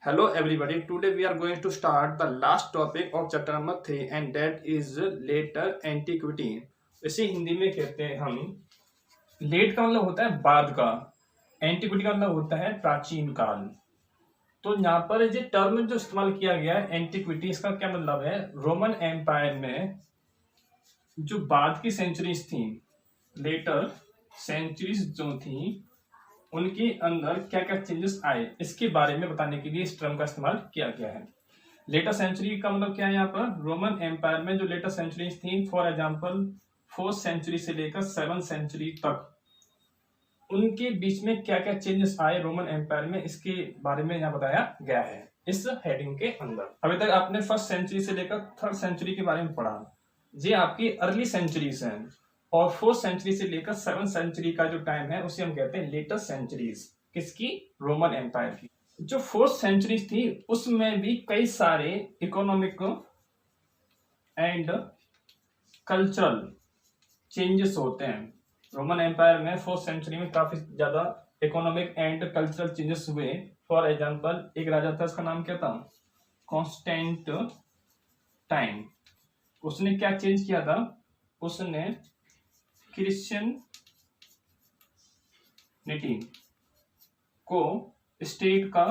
Hello everybody. Today we are going to start the last topic of chapter number 3 and that is later antiquity. इसे हिंदी में कहते हैं हम late का मतलब होता है बाद का, एंटिक्विटी का मतलब होता है प्राचीन काल। तो यहाँ पर जो टर्म जो इस्तेमाल किया गया है एंटिक्विटी, इसका क्या मतलब है? रोमन एम्पायर में जो बाद की सेंचुरीज थी, लेटर सेंचुरीज जो थी, उनके अंदर क्या क्या चेंजेस आए इसके बारे में बताने के लिए इस टर्म का इस्तेमाल किया गया है। लेटर सेंचुरी का मतलब क्या है? यहाँ पर रोमन एम्पायर में जो लेटर सेंचुरीज थी, फॉर एग्जांपल 4th सेंचुरी से लेकर 7th सेंचुरी तक, उनके बीच में क्या क्या चेंजेस आए रोमन एम्पायर में, इसके बारे में यहाँ बताया गया है इस हेडिंग के अंदर। अभी तक आपने 1st सेंचुरी से लेकर 3rd सेंचुरी के बारे में पढ़ा, ये आपकी अर्ली सेंचुरीज हैं, और 4th सेंचुरी से लेकर 7th सेंचुरी का जो टाइम है उसे हम कहते हैं लेटर सेंचुरीज। किसकी? रोमन एम्पायर की। जो 4th सेंचुरी थी उसमें भी कई सारे इकोनॉमिक एंड कल्चरल चेंजेस होते हैं। रोमन एम्पायर में 4th सेंचुरी में काफी ज्यादा इकोनॉमिक एंड कल्चरल चेंजेस हुए। फॉर एग्जांपल एक राजा था, उसका नाम क्या था? कॉन्स्टेंटाइन। उसने क्या चेंज किया था? उसने क्रिश्चियनिटी को स्टेट का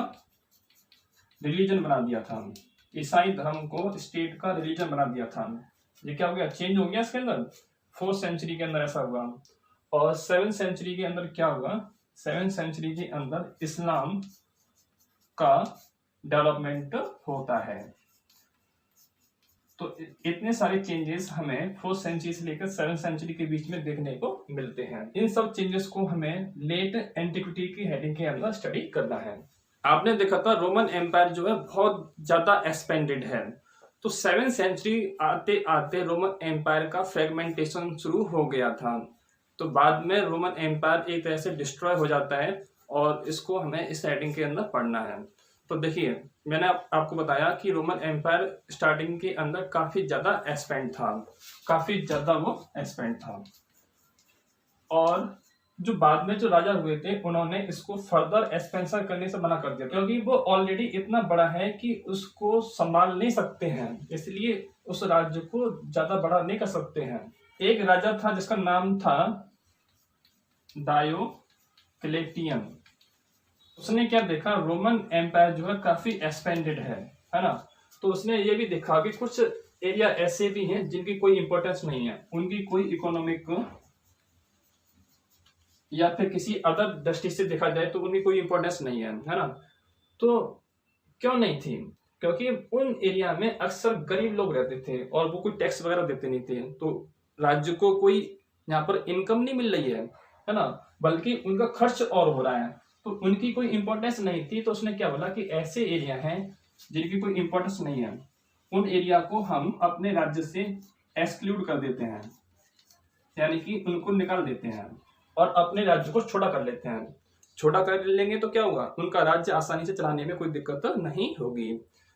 रिलीजन बना दिया था, ईसाई धर्म को स्टेट का रिलीजन बना दिया था। ये क्या हो गया? चेंज हो गया इसके अंदर। 4th सेंचुरी के अंदर ऐसा हुआ। और 7th सेंचुरी के अंदर क्या हुआ? 7th सेंचुरी के अंदर इस्लाम का डेवलपमेंट होता है। तो इतने सारे चेंजेस हमें 4th सेंचुरी से लेकर 7th सेंचुरी के बीच में देखने को मिलते हैं। इन सब चेंजेस को हमें लेट एंटिक्विटी की हेडिंग के अंदर स्टडी करना है। आपने देखा था रोमन एम्पायर जो है बहुत ज्यादा एक्सपेंडेड है। तो 7th सेंचुरी आते आते रोमन एम्पायर का फ्रेगमेंटेशन शुरू हो गया था। तो बाद में रोमन एम्पायर एक तरह से डिस्ट्रॉय हो जाता है, और इसको हमें इस हेडिंग के अंदर पढ़ना है। तो देखिए, मैंने आपको बताया कि रोमन एम्पायर स्टार्टिंग के अंदर काफी ज्यादा एक्सपेंड था, काफी ज्यादा वो एक्सपेंड था। और जो बाद में जो राजा हुए थे उन्होंने इसको फर्दर एक्सपेंशन करने से मना कर दिया, क्योंकि वो ऑलरेडी इतना बड़ा है कि उसको संभाल नहीं सकते हैं, इसलिए उस राज्य को ज्यादा बड़ा नहीं कर सकते हैं। एक राजा था जिसका नाम था डायोक्लेटियन। उसने क्या देखा? रोमन एम्पायर जो है काफी एक्सपेंडेड है ना। तो उसने ये भी देखा कि कुछ एरिया ऐसे भी हैं जिनकी कोई इंपॉर्टेंस नहीं है, उनकी कोई इकोनॉमिक या फिर किसी अदर दृष्टि से देखा जाए तो उनकी कोई इंपॉर्टेंस नहीं है ना। तो क्यों नहीं थी? क्योंकि उन एरिया में अक्सर गरीब लोग रहते थे और वो कोई टैक्स वगैरह देते नहीं थे, तो राज्य को कोई यहाँ पर इनकम नहीं मिल रही है ना, बल्कि उनका खर्च और हो रहा है, तो उनकी कोई इंपॉर्टेंस नहीं थी। तो उसने क्या बोला कि ऐसे एरिया हैं जिनकी कोई इंपॉर्टेंस नहीं है, उन एरिया को हम अपने राज्य से एक्सक्लूड कर देते हैं, यानी कि उनको निकाल देते हैं और अपने राज्य को छोटा कर लेते हैं। छोटा कर लेंगे तो क्या होगा? उनका राज्य आसानी से चलाने में कोई दिक्कत नहीं होगी।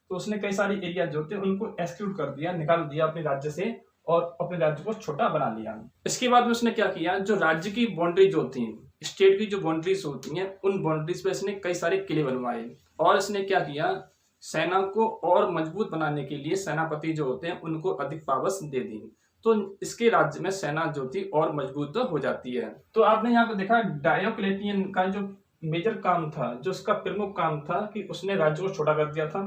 तो उसने कई सारे एरिया जो थे उनको एक्सक्लूड कर दिया, निकाल दिया अपने राज्य से, और अपने राज्य को छोटा बना लिया। इसके बाद में उसने क्या किया? जो राज्य की बाउंड्री जो थी, स्टेट की जो बाउंड्रीज होती हैं, उन बाउंड्रीज पे इसने कई सारे किले बनवाए। और इसने क्या किया? सेना को और मजबूत बनाने के लिए सेनापति जो होते हैं उनको अधिक पावर्स दे दी। तो इसके राज्य में सेना जो थी और मजबूत हो जाती है। तो आपने यहाँ पे देखा डायोक्लेटियन का जो मेजर काम था, जो उसका प्रमुख काम था कि उसने राज्य को छोटा कर दिया था।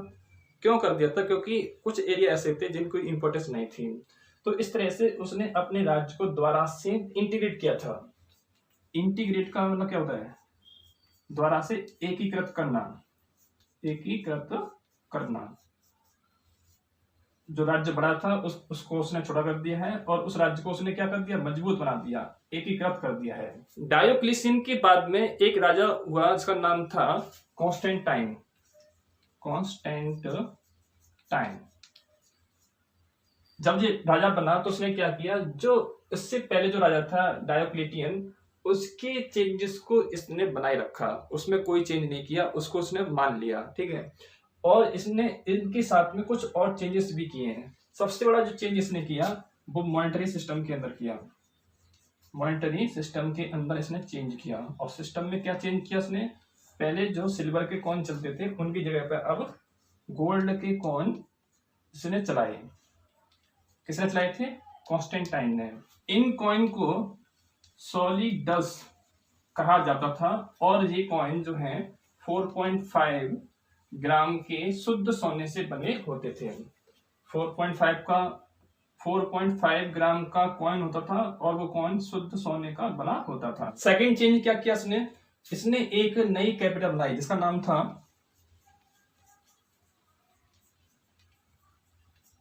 क्यों कर दिया था? क्योंकि कुछ एरिया ऐसे थे जिनकी इंपॉर्टेंस नहीं थी। तो इस तरह से उसने अपने राज्य को दोबारा से इंटीग्रेट किया था। इंटीग्रेट का मतलब क्या होता है? दोबारा से एकीकृत करना, एकीकृत करना। जो राज्य बड़ा था उसको उसने छोटा कर दिया है, और उस राज्य को उसने क्या कर दिया? मजबूत बना दिया, एकीकृत कर दिया है। डायोक्लिसियन के बाद में एक राजा हुआ जिसका नाम था कॉन्स्टेंटाइन। कॉन्स्टेंटाइन जब ये राजा बना तो उसने क्या किया? जो इससे पहले जो राजा था डायोक्लेटियन, उसके चेंजेस को इसने बनाए रखा, उसमें कोई चेंज नहीं किया, उसको उसने मान लिया, ठीक है। और इसने इनके साथ में कुछ और चेंजेस भी किए हैं। सबसे बड़ा जो चेंज इसने किया वो मॉनेटरी सिस्टम के अंदर किया। मॉनेटरी सिस्टम के अंदर इसने चेंज किया। और सिस्टम में क्या चेंज किया इसने? पहले जो सिल्वर के कॉइन चलते थे उनकी जगह पर अब गोल्ड के कॉइन इसने चलाए। किसने चलाए थे? कॉन्स्टेंटाइन ने। इन कॉइन को सॉलिडस कहा जाता था और ये कॉइन जो है 4.5 ग्राम के शुद्ध सोने से बने होते थे। 4.5 ग्राम का कॉइन होता था और वो कॉइन शुद्ध सोने का बना होता था। सेकंड चेंज क्या किया इसने एक नई कैपिटल बनाई जिसका नाम था,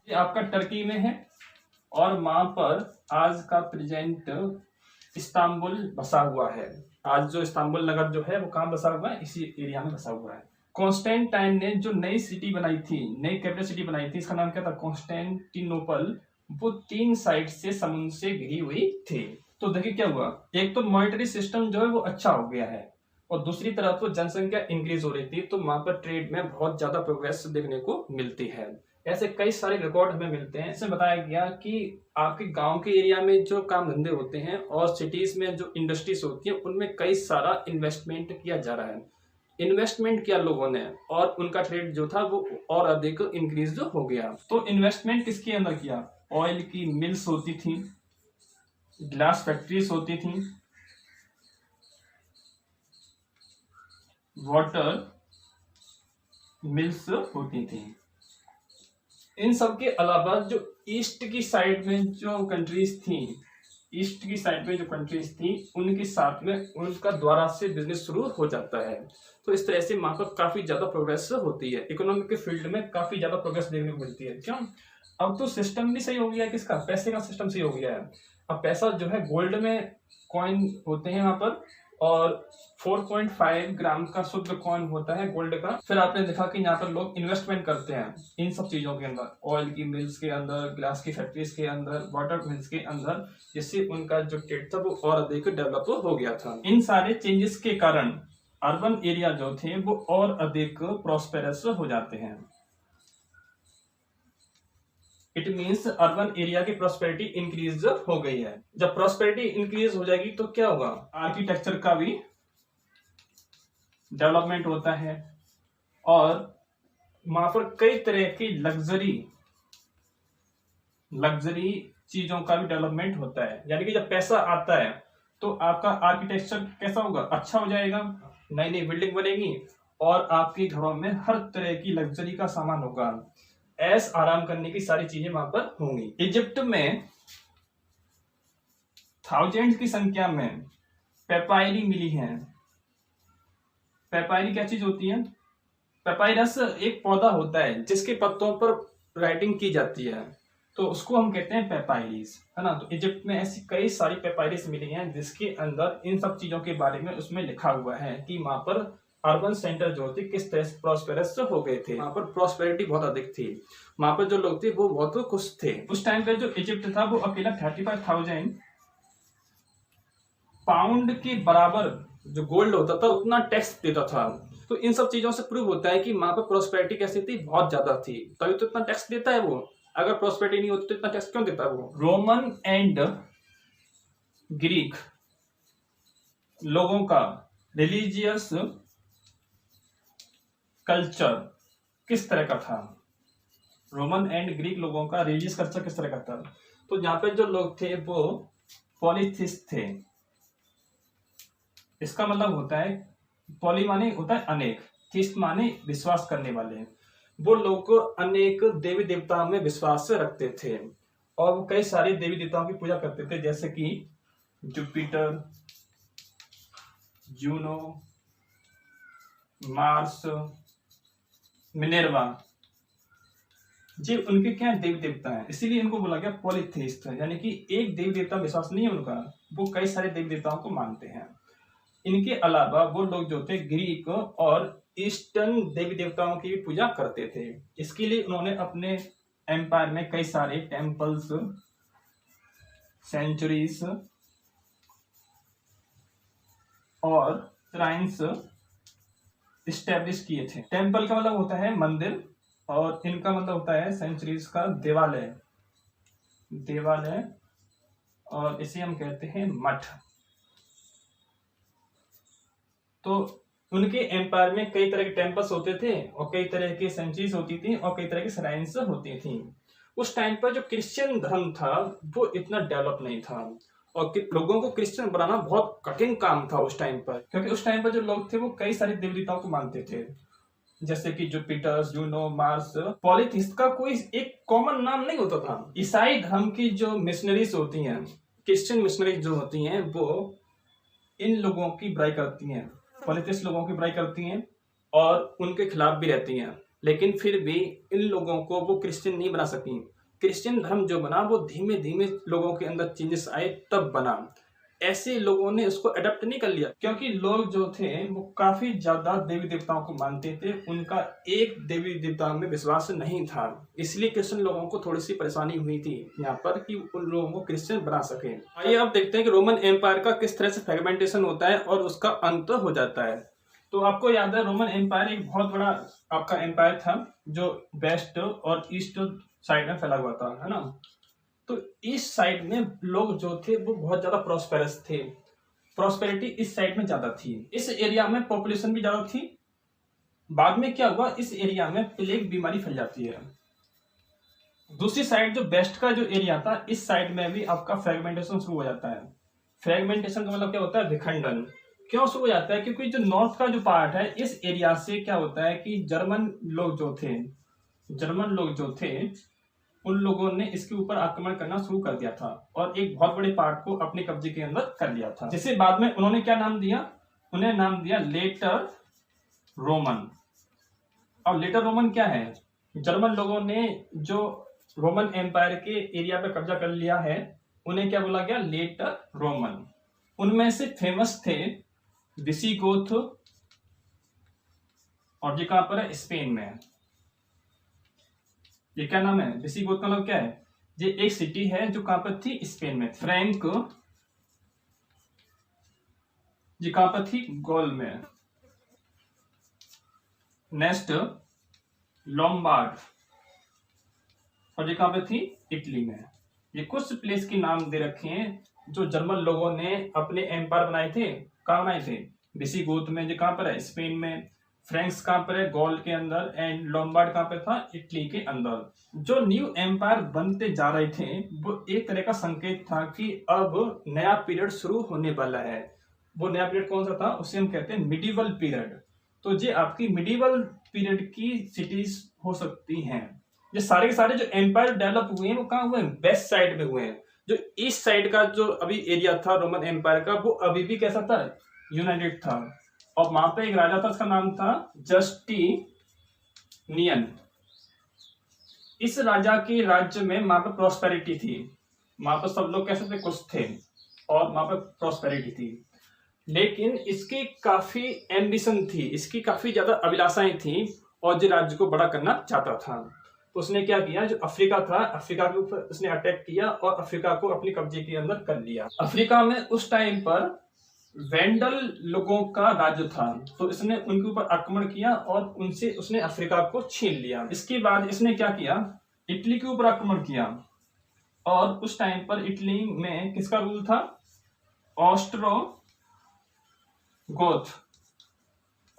ये आपका टर्की में है और वहां पर आज का प्रेजेंट इस्तांबुल बसा हुआ है। आज जो इस्तांबुल नगर जो है वो कहाँ बसा हुआ है? इसी एरिया में बसा हुआ है। कॉन्स्टेंटाइन ने जो नई सिटी बनाई थी, नई कैपिटल सिटी बनाई थी, इसका नाम क्या था? कॉन्स्टेंटिनोपल। वो 3 साइड से समुद्र से घिरी हुई थी। तो देखिए क्या हुआ, एक तो मॉनेटरी सिस्टम जो है वो अच्छा हो गया है और दूसरी तरफ तो जनसंख्या इंक्रीज हो रही थी, तो वहां पर ट्रेड में बहुत ज्यादा प्रोग्रेस देखने को मिलती है। ऐसे कई सारे रिकॉर्ड हमें मिलते हैं। इसमें बताया गया कि आपके गांव के एरिया में जो काम धंधे होते हैं और सिटीज में जो इंडस्ट्रीज होती है उनमें कई सारा इन्वेस्टमेंट किया जा रहा है। इन्वेस्टमेंट किया लोगों ने और उनका ट्रेड जो था वो और अधिक इंक्रीज हो गया। तो इन्वेस्टमेंट किसके अंदर किया? ऑयल की मिल्स होती थी, ग्लास फैक्ट्रीज होती थी, वाटर मिल्स होती थी। इन सब के अलावा जो ईस्ट की साइड में जो कंट्रीज थी, ईस्ट की साइड में जो कंट्रीज थी उनके साथ में उनका द्वारा से बिजनेस शुरू हो जाता है। तो इस तरह से वहां पर काफी ज्यादा प्रोग्रेस होती है। इकोनॉमिक के फील्ड में काफी ज्यादा प्रोग्रेस देखने को मिलती है। क्यों? अब तो सिस्टम भी सही हो गया है। किसका? पैसे का सिस्टम सही हो गया है। अब पैसा जो है गोल्ड में कॉइन होते हैं वहां पर और 4.5 ग्राम का शुद्ध कॉइन होता है गोल्ड का। फिर आपने देखा कि यहाँ पर लोग इन्वेस्टमेंट करते हैं इन सब चीजों के अंदर, ऑयल की मिल्स के अंदर, ग्लास की फैक्ट्रीज के अंदर, वाटर मिल्स के अंदर, जिससे उनका जो ट्रेड था वो और अधिक डेवलप हो गया था। इन सारे चेंजेस के कारण अर्बन एरिया जो थे वो और अधिक प्रॉस्पेरस हो जाते हैं। इट मीन्स अर्बन एरिया की प्रॉस्पेरिटी इंक्रीज हो गई है। जब प्रॉस्पेरिटी इंक्रीज हो जाएगी तो क्या होगा? आर्किटेक्चर का भी डेवलपमेंट होता है और वहां पर कई तरह की लग्जरी चीजों का भी डेवलपमेंट होता है। यानी कि जब पैसा आता है तो आपका आर्किटेक्चर कैसा होगा? अच्छा हो जाएगा, नई नई बिल्डिंग बनेगी और आपके घरों में हर तरह की लग्जरी का सामान होगा, ऐश आराम करने की सारी चीजें वहां पर होंगी। इजिप्ट में थाउजेंड की संख्या में पेपायरी मिली है। पेपायरी क्या चीज होती है? पेपायरस एक पौधा होता है जिसके पत्तों पर राइटिंग की जाती है, तो उसको हम कहते हैं पेपायरिस, है ना। तो इजिप्ट में ऐसी कई सारी पेपायरिस मिली हैं जिसके अंदर इन सब चीजों के बारे में उसमें लिखा हुआ है कि वहां पर अर्बन सेंटर जो थे किस तरह से प्रॉस्पेरस हो गए थे। वहां पर प्रॉस्पेरिटी बहुत अधिक थी, वहां पर जो लोग थे वो बहुत खुश थे। उस टाइम पे जो इजिप्ट था वो अकेला 35,000 पाउंड के बराबर जो गोल्ड होता था उतना टैक्स देता था। तो इन सब चीजों से प्रूव होता है कि वहां पर प्रॉस्पेरिटी कैसी थी? बहुत ज्यादा थी, तभी तो इतना टैक्स देता है वो। अगर प्रॉस्पेरिटी नहीं होती तो इतना टैक्स क्यों देता है वो? रोमन एंड ग्रीक लोगों का रिलीजियस कल्चर किस तरह का था? रोमन एंड ग्रीक लोगों का रिलीजियस कल्चर किस तरह का था? तो यहाँ पे जो लोग थे वो पॉलीथिस्ट थे। इसका मतलब होता है, पॉली माने होता है अनेक, थिस्ट माने विश्वास करने वाले। वो लोग अनेक देवी देवताओं में विश्वास रखते थे और वो कई सारे देवी देवताओं की पूजा करते थे, जैसे कि जुपिटर, जूनो, मार्स, मिनेर्वा, जी उनके क्या देवी देवता हैं, इसीलिए इनको बोला गया पॉलीथिस्ट। यानी कि एक देवी देवता विश्वास नहीं है उनका, वो कई सारे देवी देवताओं को मानते हैं। इनके अलावा वो लोग जो थे ग्रीक और ईस्टर्न देवी देवताओं की भी पूजा करते थे। इसके लिए उन्होंने अपने एम्पायर में कई सारे टेम्पल्स, सेंचुरीज और श्राइन्स इस्टेब्लिश किए थे। टेम्पल का मतलब होता है मंदिर और इनका मतलब होता है सेंचुरीज का देवालय, और इसे हम कहते हैं मठ। तो उनके एम्पायर में कई तरह के टेम्पल्स होते थे और कई तरह की सेंचुरीज होती थी और कई तरह की श्राइन्स होती थी। उस टाइम पर जो क्रिश्चियन धर्म था वो इतना डेवलप नहीं था और लोगों को क्रिश्चियन बनाना बहुत कठिन काम था उस टाइम पर, क्योंकि उस टाइम पर जो लोग थे वो कई सारे देवी देवताओं को मानते थे, जैसे कि जुपिटर, जूनो, मार्स। पॉलीथिस्ट का कोई एक कॉमन नाम नहीं होता था। ईसाई धर्म की जो मिशनरीज होती हैं, क्रिश्चियन मिशनरीज जो होती हैं, वो इन लोगों की बुराई करती हैं, पॉलीथिस्ट लोगों की बुराई करती हैं और उनके खिलाफ भी रहती हैं, लेकिन फिर भी इन लोगों को वो क्रिश्चियन नहीं बना सकी। क्रिश्चियन धर्म जो बना वो धीमे धीमे लोगों के अंदर चेंजेस आए तब बना। ऐसे लोगों ने उसको अडॉप्ट नहीं कर लिया, क्योंकि लोग जो थे वो काफी ज्यादा देवी देवताओं को मानते थे, उनका एक देवी देवता में विश्वास नहीं था। इसलिए क्रिश्चियन लोगों को थोड़ी सी परेशानी हुई थी यहाँ पर कि उन लोगों को क्रिश्चियन बना सके। आइए अब देखते हैं कि रोमन एम्पायर का किस तरह से फ्रेगमेंटेशन होता है और उसका अंत हो जाता है। तो आपको याद है रोमन एम्पायर एक बहुत बड़ा आपका एम्पायर था जो वेस्ट और ईस्ट साइड में फैला हुआ था, है ना। तो इस साइड में लोग जो थे वो बहुत ज्यादा प्रॉस्पेरस थे, प्रॉस्पेरिटी इस साइड में ज्यादा थी, इस एरिया में पॉपुलेशन भी ज्यादा थी। बाद में क्या हुआ, इस एरिया में प्लेग बीमारी फैल जाती है। दूसरी साइड जो वेस्ट का जो एरिया था, इस साइड में भी आपका फ्रेगमेंटेशन शुरू हो जाता है। फ्रेगमेंटेशन का मतलब क्या होता है, विखंडन। क्यों शुरू हो जाता है, क्योंकि जो नॉर्थ का जो पार्ट है इस एरिया से क्या होता है कि जर्मन लोग जो थे उन लोगों ने इसके ऊपर आक्रमण करना शुरू कर दिया था और एक बहुत बड़े पार्ट को अपने कब्जे के अंदर कर लिया था, जिसे बाद में उन्होंने क्या नाम दिया, उन्हें नाम दिया लेटर रोमन। अब लेटर रोमन क्या है, जर्मन लोगों ने जो रोमन एम्पायर के एरिया पर कब्जा कर लिया है उन्हें क्या बोला गया, लेटर रोमन। उनमें से फेमस थे विसिगोथ, और ये कहां पर है, स्पेन में। ये क्या नाम है, विसिगोथ का मतलब क्या है, ये एक सिटी है जो कहां पर थी, स्पेन में। फ्रैंक, ये कहां पर थी, गॉल में। नेक्स्ट लोम्बार्ड, और ये कहां पर थी, इटली में। ये कुछ प्लेस के नाम दे रखे हैं जो जर्मन लोगों ने अपने एम्पायर बनाए थे। कहां बनाए थे, विसिगोथ में, जो कहां पर है, स्पेन में। फ्रेंक्स कहां पर है, गॉल के अंदर। एंड लोम्बार्ड कहां पर था, इटली के अंदर। जो न्यू एम्पायर बनते जा रहे थे वो एक तरह का संकेत था कि अब नया पीरियड शुरू होने वाला है। वो नया पीरियड कौन सा था, उसे हम कहते हैं मिडिवल पीरियड। तो ये आपकी मिडिवल पीरियड की सिटीज हो सकती हैं। ये सारे के सारे जो एम्पायर डेवलप हुए हैं वो कहां हुए हैं, वेस्ट साइड में हुए हैं। जो ईस्ट साइड का जो अभी एरिया था रोमन एम्पायर का, वो अभी भी कैसा था, यूनाइटेड था। और वहां पे एक राजा था, उसका नाम था जस्टिनियन। इस राजा के राज्य में वहां पर प्रॉस्पेरिटी थी, वहां पर सब लोग कैसे थे, खुश थे और वहां पर प्रॉस्पेरिटी थी। लेकिन इसकी काफी एम्बिशन थी, इसकी काफी ज्यादा अभिलाषाएं थी और जो राज्य को बड़ा करना चाहता था। तो उसने क्या किया, जो अफ्रीका था, अफ्रीका के ऊपर उसने अटैक किया और अफ्रीका को अपने कब्जे के अंदर कर लिया। अफ्रीका में उस टाइम पर वेंडल लोगों का राज्य था, तो इसने उनके ऊपर आक्रमण किया और उनसे उसने अफ्रीका को छीन लिया। इसके बाद इसने क्या किया, इटली के ऊपर आक्रमण किया और उस टाइम पर इटली में किसका रूल था, ऑस्ट्रोगोथ,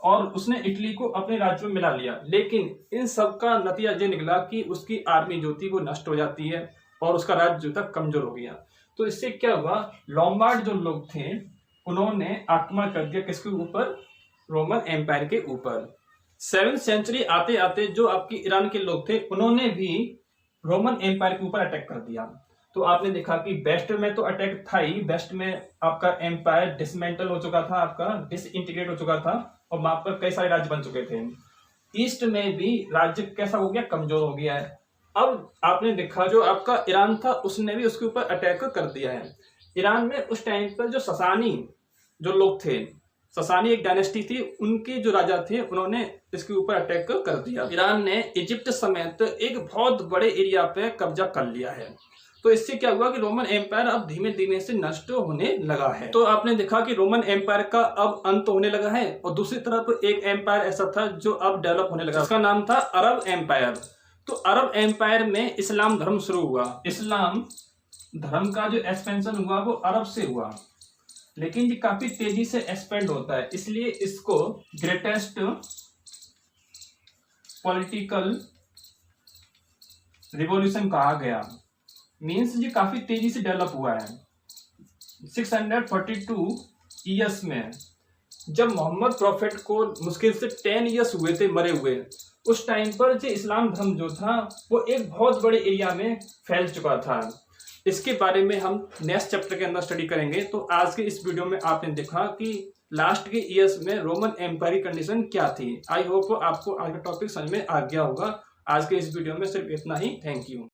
और उसने इटली को अपने राज्य में मिला लिया। लेकिन इन सब का नतीजा ये निकला कि उसकी आर्मी जो थी वो नष्ट हो जाती है और उसका राज्य जो था कमजोर हो गया। तो इससे क्या हुआ, लोम्बार्ड जो लोग थे उन्होंने आक्रमण कर दिया किसके ऊपर, रोमन एम्पायर के ऊपर। 7वीं सेंचुरी आते आते जो आपकी ईरान के लोग थे उन्होंने भी रोमन एम्पायर के ऊपर अटैक कर दिया। तो आपने देखा कि वेस्ट में तो अटैक था ही, वेस्ट में आपका एम्पायर डिसमेंटल हो चुका था, आपका डिसइंटीग्रेट हो चुका था और वहां पर कई सारे राज्य बन चुके थे। ईस्ट में भी राज्य कैसा हो गया, कमजोर हो गया है। अब आपने देखा जो आपका ईरान था उसने भी उसके ऊपर अटैक कर दिया है। ईरान में उस टाइम पर जो ससानी जो लोग थे, ससानी एक डायनेस्टी थी, उनके जो राजा थे उन्होंने इसके ऊपर अटैक कर दिया। ईरान ने इजिप्ट समेत एक बहुत बड़े एरिया पे कब्जा कर लिया है। तो इससे क्या हुआ कि रोमन एम्पायर अब धीमे धीमे से नष्ट होने लगा है। तो आपने देखा कि रोमन एम्पायर का अब अंत होने लगा है और दूसरी तरफ एक एम्पायर ऐसा था जो अब डेवलप होने लगा, उसका नाम था अरब एम्पायर। तो अरब एम्पायर में इस्लाम धर्म शुरू हुआ। इस्लाम धर्म का जो एक्सपेंशन हुआ वो अरब से हुआ। लेकिन ये काफी तेजी से एक्सपेंड होता है, इसलिए इसको ग्रेटेस्ट पॉलिटिकल रिवॉल्यूशन कहा गया। मीन्स ये काफी तेजी से डेवलप हुआ है। 642 ईयर्स में, जब मोहम्मद प्रॉफिट को मुश्किल से 10 ईयर्स हुए थे मरे हुए, उस टाइम पर जो इस्लाम धर्म जो था वो एक बहुत बड़े एरिया में फैल चुका था। इसके बारे में हम नेक्स्ट चैप्टर के अंदर स्टडी करेंगे। तो आज के इस वीडियो में आपने देखा कि लास्ट के ईयर्स में रोमन एम्पायर की कंडीशन क्या थी। आई होप आपको आज का टॉपिक समझ में आ गया होगा। आज के इस वीडियो में सिर्फ इतना ही। Thank you.